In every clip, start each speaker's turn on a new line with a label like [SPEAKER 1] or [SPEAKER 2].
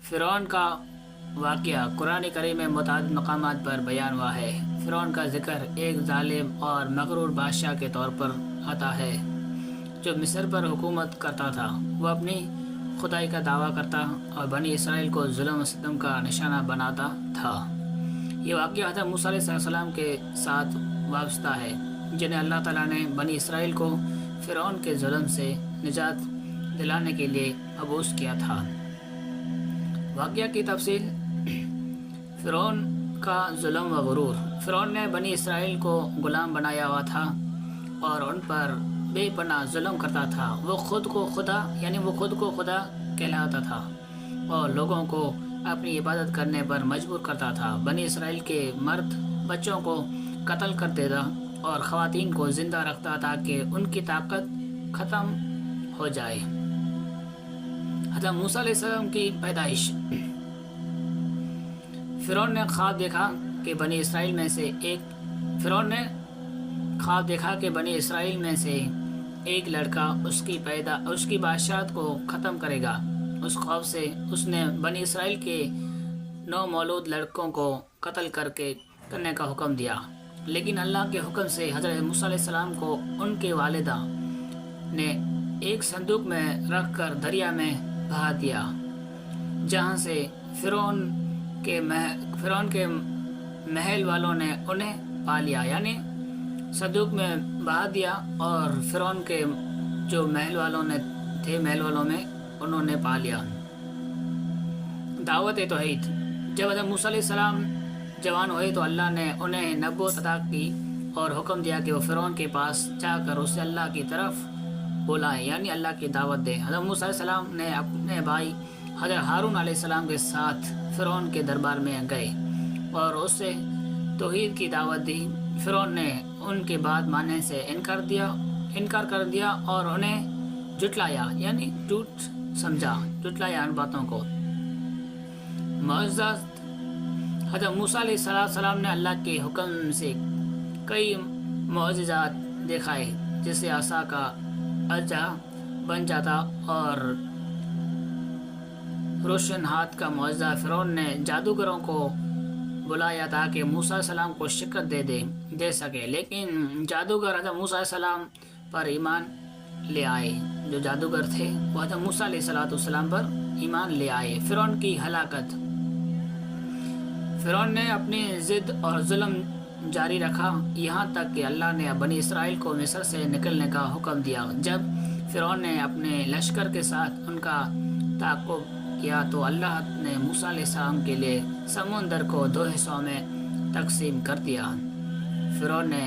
[SPEAKER 1] فرعون کا واقعہ قرآن کریم میں متعدد مقامات پر بیان ہوا ہے۔ فرعون کا ذکر ایک ظالم اور مغرور بادشاہ کے طور پر آتا ہے جو مصر پر حکومت کرتا تھا۔ وہ اپنی خدائی کا دعویٰ کرتا اور بنی اسرائیل کو ظلم و ستم کا نشانہ بناتا تھا۔ یہ واقعہ حضرت موسیٰ علیہ السلام کے ساتھ وابستہ ہے، جنہیں اللہ تعالیٰ نے بنی اسرائیل کو فرعون کے ظلم سے نجات دلانے کے لیے مبعوث کیا تھا۔ واقعہ کی تفصیل۔ فرعون کا ظلم و غرور۔ فرعون نے بنی اسرائیل کو غلام بنایا ہوا تھا اور ان پر بے پناہ ظلم کرتا تھا۔ وہ خود کو خدا کہلاتا تھا اور لوگوں کو اپنی عبادت کرنے پر مجبور کرتا تھا۔ بنی اسرائیل کے مرد بچوں کو قتل کر دیتا اور خواتین کو زندہ رکھتا تاکہ ان کی طاقت ختم ہو جائے۔ حضرت موسیٰ علیہ السلام کی پیدائش۔ فرعون نے خواب دیکھا کہ بنی اسرائیل میں سے ایک لڑکا اس کی بادشاہت کو ختم کرے گا۔ اس خوف سے اس نے بنی اسرائیل کے 9 مولود لڑکوں کو قتل کرنے کا حکم دیا، لیکن اللہ کے حکم سے حضرت موسیٰ علیہ السلام کو ان کے والدہ نے ایک صندوق میں رکھ کر دریا میں بہا دیا، جہاں سے فرعون کے محل والوں نے انہیں پا لیا، یعنی صندوق میں بہا دیا اور فرعون کے جو محل والوں میں انہوں نے پا لیا۔ دعوت توحید۔ جب حضرت موسیٰ علیہ السلام جوان ہوئے تو اللہ نے انہیں نبوت عطا کی اور حکم دیا کہ وہ فرعون کے پاس جا کر اسے اللہ کی طرف بلائیں، یعنی اللہ کی دعوت دیں۔ حضرت موسیٰ علیہ السلام نے اپنے بھائی حضرت ہارون علیہ السلام کے ساتھ فرعون کے دربار میں گئے اور اسے توحید کی دعوت دی۔ فرعون نے ان کے بات ماننے سے انکار کر دیا اور انہیں جھٹلایا، یعنی جھٹلایا ان باتوں کو۔ معجزات۔ حضرت موسیٰ علیہ السلام نے اللہ کے حکم سے کئی معجزات دکھائے، جسے عصا کا اجزا بن جاتا اور روشن ہاتھ کا معجزہ۔ فرعون نے جادوگروں کو بلایا تاکہ موسیٰ علیہ السلام کو شکست دے سکے، لیکن جادوگر حضرت موسیٰ علیہ السلام پر ایمان لے آئے۔ جو جادوگر تھے وہ حضرت موسیٰ علیہ السلام پر ایمان لے آئے۔ فرعون کی ہلاکت۔ فرعون نے اپنی ضد اور ظلم جاری رکھا، یہاں تک کہ اللہ نے بنی اسرائیل کو مصر سے نکلنے کا حکم دیا۔ جب فرعون نے اپنے لشکر کے ساتھ ان کا تعاقب کیا تو اللہ نے موسیٰ علیہ السلام کے لیے سمندر کو 2 حصوں میں تقسیم کر دیا۔ فرعون نے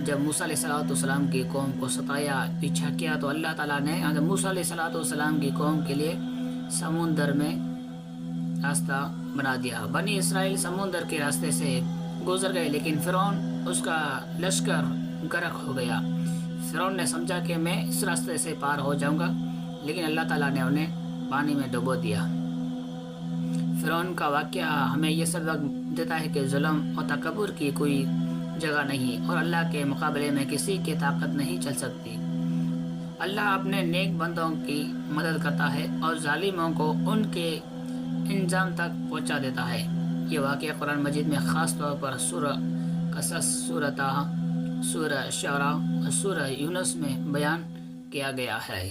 [SPEAKER 1] جب موسیٰ علیہ السلام کی قوم کو ستایا، پیچھا کیا، تو اللہ تعالیٰ نے حضرت موسیٰ علیہ السلام کی قوم کے لیے سمندر میں راستہ بنا دیا۔ بنی اسرائیل سمندر کے راستے سے گزر گئے، لیکن فرعون اس کا لشکر غرق ہو گیا۔ فرعون نے سمجھا کہ میں اس راستے سے پار ہو جاؤں گا، لیکن اللہ تعالیٰ نے انہیں پانی میں ڈبو دیا۔ فرعون کا واقعہ ہمیں یہ سبق دیتا ہے کہ ظلم اور تکبر کی کوئی جگہ نہیں اور اللہ کے مقابلے میں کسی کی طاقت نہیں چل سکتی۔ اللہ اپنے نیک بندوں کی مدد کرتا ہے اور ظالموں کو ان کے انجام تک پہنچا دیتا ہے۔ یہ واقعہ قرآن مجید میں خاص طور پر سورہ قصص، سورہ طٰہٰ، سورہ شعراء اور سورہ یونس میں بیان کیا گیا ہے۔